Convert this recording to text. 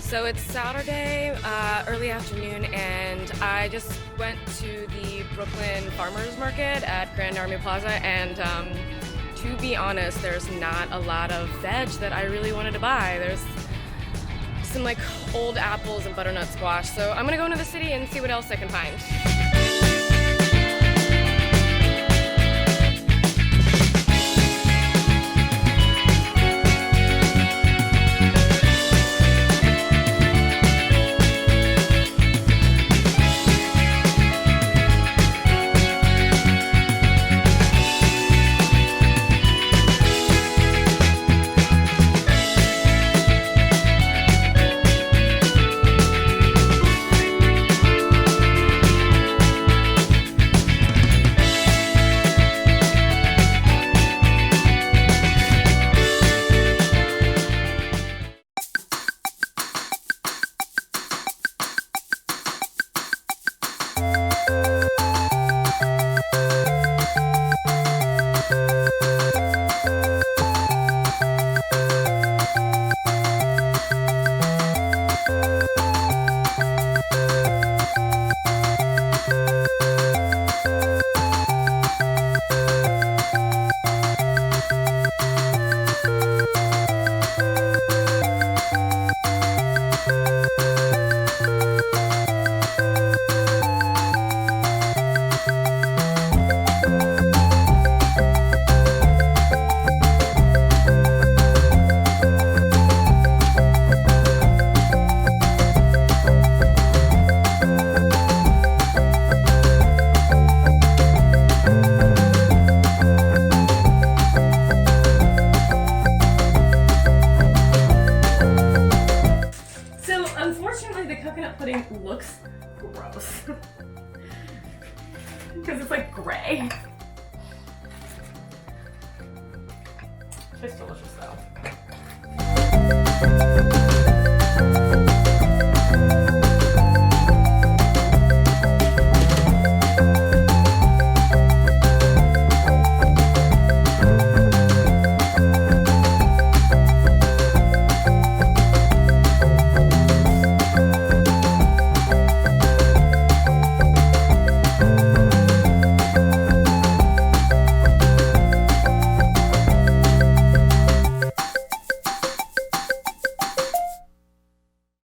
So it's Saturday, early afternoon, and I just went to the Brooklyn Farmers Market at Grand Army Plaza, and to be honest, there's not a lot of veg that I really wanted to buy. There's some like old apples and butternut squash, so I'm gonna go into the city and see what else I can find. Unfortunately, the coconut pudding looks gross because it's like gray. It's delicious though.